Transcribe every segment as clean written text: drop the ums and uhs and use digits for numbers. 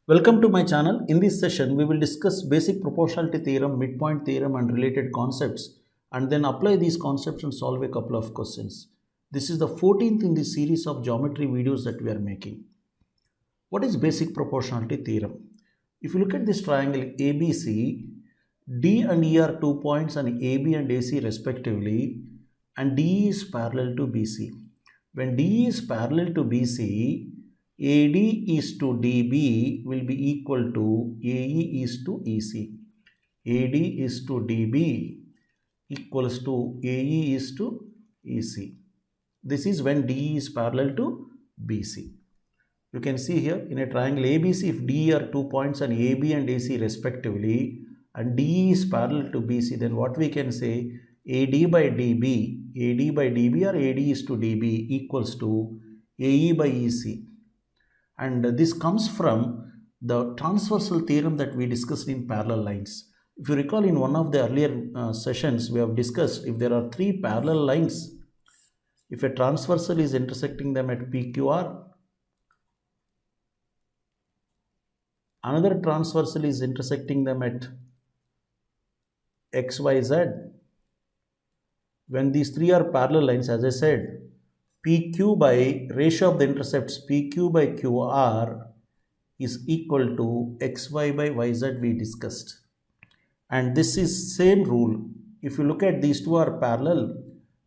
Welcome to my channel. In this session, we will discuss basic proportionality theorem, midpoint theorem and related concepts and then apply these concepts and solve a couple of questions. This is the 14th in the series of geometry videos that we are making. What is basic proportionality theorem? If you look at this triangle ABC, D and E are 2 points and AB and AC respectively, and DE is parallel to BC. When DE is parallel to BC, AD is to DB will be equal to AE is to EC. AD is to DB equals to AE is to EC. This is when DE is parallel to BC. You can see here in a triangle ABC, if DE are 2 points and AB and AC respectively, and DE is parallel to BC, then what we can say, AD by DB or AD is to DB equals to AE by EC. And this comes from the transversal theorem that we discussed in parallel lines. If you recall, in one of the earlier sessions, we have discussed if there are three parallel lines, if a transversal is intersecting them at PQR, another transversal is intersecting them at XYZ. When these three are parallel lines, as I said, PQ by ratio of the intercepts PQ by QR is equal to XY by YZ we discussed. And this is same rule. If you look at these two are parallel,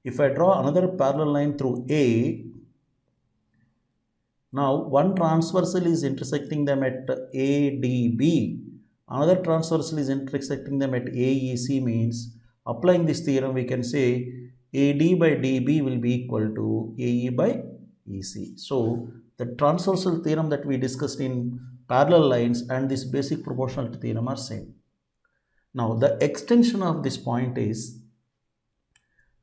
if I draw another parallel line through A, now one transversal is intersecting them at ADB, another transversal is intersecting them at AEC, means applying this theorem we can say AD by DB will be equal to AE by EC. So the transversal theorem that we discussed in parallel lines and this basic proportionality theorem are same. Now the extension of this point is,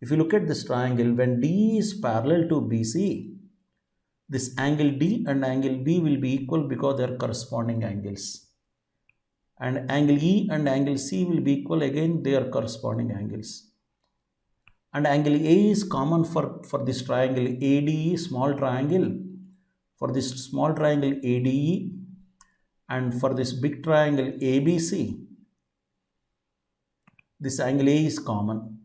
if you look at this triangle, when D is parallel to BC, this angle D and angle B will be equal because they are corresponding angles. And angle E and angle C will be equal, again they are corresponding angles. And angle A is common for this triangle ADE, small triangle, for this small triangle ADE, and for this big triangle ABC, this angle A is common.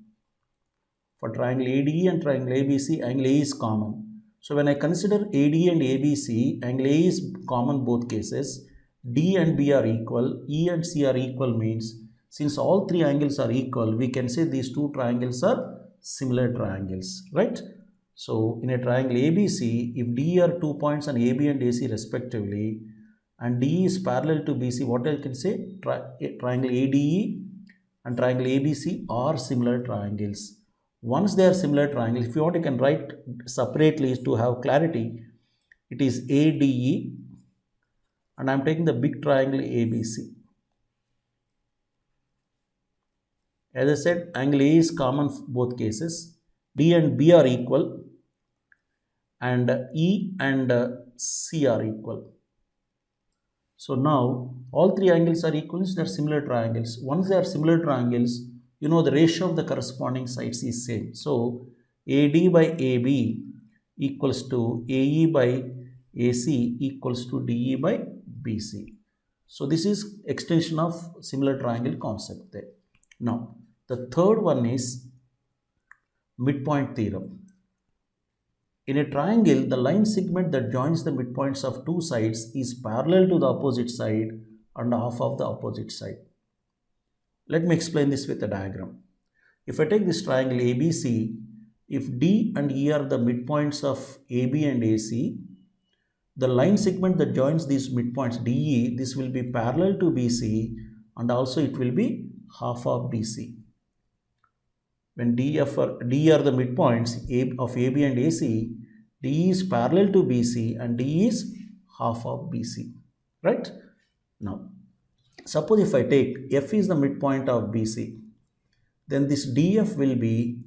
For triangle ADE and triangle ABC, angle A is common. So when I consider AD and ABC, angle A is common both cases, D and B are equal, E and C are equal, means since all three angles are equal, we can say these two triangles are similar triangles, right? So in a triangle ABC, if D are 2 points and AB and AC respectively, and D is parallel to BC, what I can say, triangle ADE and triangle ABC are similar triangles. Once they are similar triangles, if you want, you can write separately to have clarity. It is ADE and I am taking the big triangle ABC. As I said, angle A is common for both cases. D and B are equal and E and C are equal. So now all three angles are equal, they are similar triangles. Once they are similar triangles, you know the ratio of the corresponding sides is same. So AD by AB equals to AE by AC equals to DE by BC. So this is extension of similar triangle concept there. Now the third one is midpoint theorem. In a triangle, the line segment that joins the midpoints of two sides is parallel to the opposite side and half of the opposite side. Let me explain this with a diagram. If I take this triangle ABC, if D and E are the midpoints of AB and AC, the line segment that joins these midpoints DE, this will be parallel to BC and also it will be half of BC. When D are the midpoints of AB and AC, DE is parallel to BC and DE is half of BC, right? Now, suppose if I take F is the midpoint of BC, then this DF will be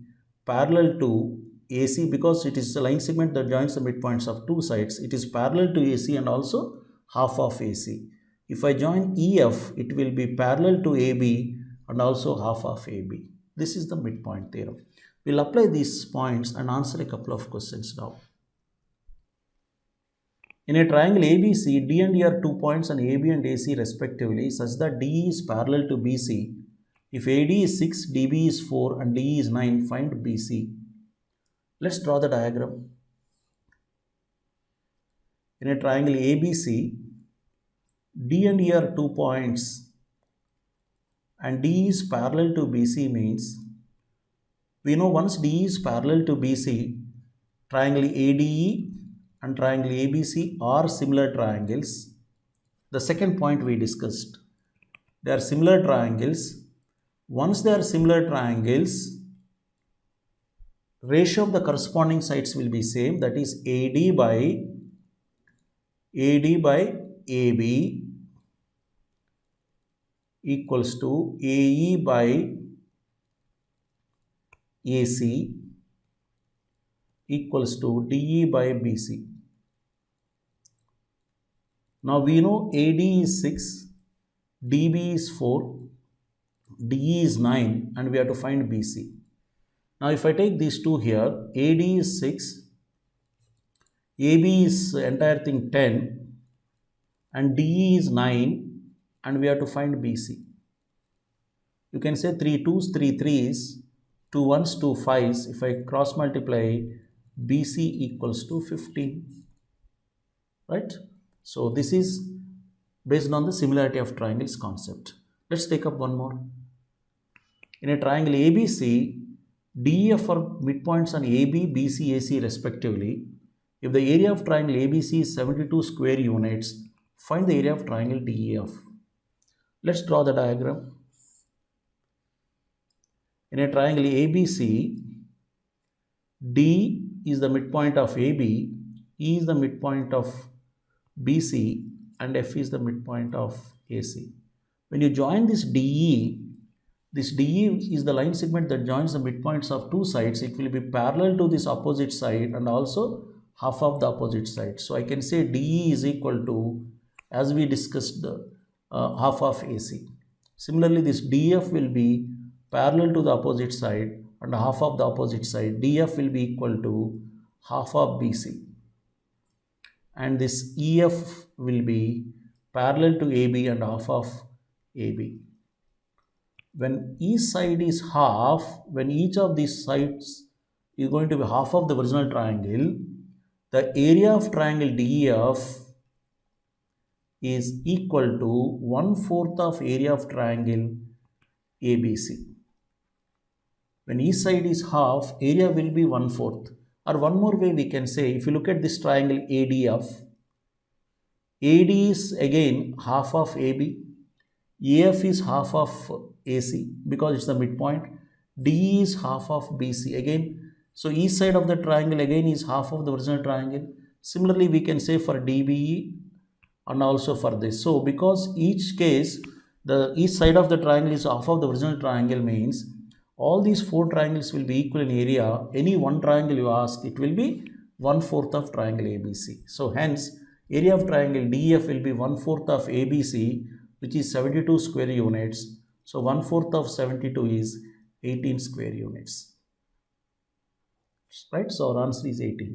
parallel to AC because it is the line segment that joins the midpoints of two sides. It is parallel to AC and also half of AC. If I join EF, it will be parallel to AB and also half of AB. This is the midpoint theorem. We'll apply these points and answer a couple of questions now. In a triangle ABC, D and E are 2 points on AB and AC respectively such that DE is parallel to BC. If AD is 6, DB is 4 and DE is 9, find BC. Let's draw the diagram. In a triangle ABC, D and E are 2 points and D is parallel to BC means, we know once D is parallel to BC, triangle ADE and triangle ABC are similar triangles. The second point we discussed, they are similar triangles. Once they are similar triangles, ratio of the corresponding sides will be same, that is AD by AB equals to AE by AC equals to DE by BC. Now we know AD is 6, DB is 4, DE is 9 and we have to find BC. Now if I take these two here, AD is 6, AB is entire thing 10 and DE is 9 and we have to find BC. You can say 3 2s, 3 3s, 2 1s, 2 5s. If I cross multiply, BC equals to 15, right? So this is based on the similarity of triangles concept. Let's take up one more. In a triangle ABC, DEF are midpoints on AB, BC, AC respectively. If the area of triangle ABC is 72 square units, find the area of triangle DEF. Let's draw the diagram. In a triangle ABC, D is the midpoint of AB, E is the midpoint of BC and F is the midpoint of AC. When you join this DE is the line segment that joins the midpoints of two sides. It will be parallel to this opposite side and also half of the opposite side. So I can say DE is equal to, as we discussed, half of AC. Similarly, this DF will be parallel to the opposite side and half of the opposite side. DF will be equal to half of BC. And this EF will be parallel to AB and half of AB. When each side is half, when each of these sides is going to be half of the original triangle, the area of triangle DEF is equal to 1/4 of area of triangle ABC. When each side is half, area will be 1/4. Or one more way we can say, if you look at this triangle ADF, AD is again half of AB, AF is half of AC because it's the midpoint, DE is half of BC again. So each side of the triangle again is half of the original triangle. Similarly, we can say for DBE and also for this. So because each case, each side of the triangle is half of the original triangle means all these four triangles will be equal in area. Any one triangle you ask, it will be 1/4 of triangle ABC. So hence, area of triangle DEF will be 1/4 of ABC, which is 72 square units. So 1/4 of 72 is 18 square units. Right? So our answer is 18.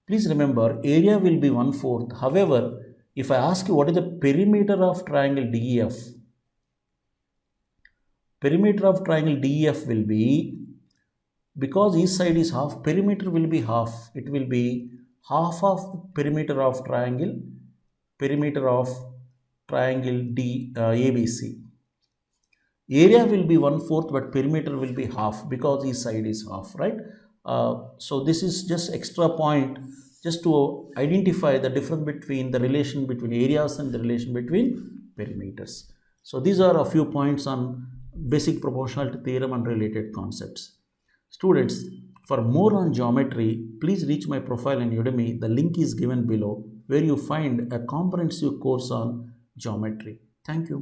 Please remember, area will be 1/4. However, if I ask you what is the perimeter of triangle DEF, perimeter of triangle DEF will be, because each side is half, perimeter will be half. It will be half of perimeter of triangle ABC. Area will be 1/4, but perimeter will be half because each side is half, right? So this is just extra point just to identify the difference between the relation between areas and the relation between perimeters. So these are a few points on basic proportionality theorem and related concepts. Students, for more on geometry, please reach my profile in Udemy. The link is given below, where you find a comprehensive course on geometry. Thank you.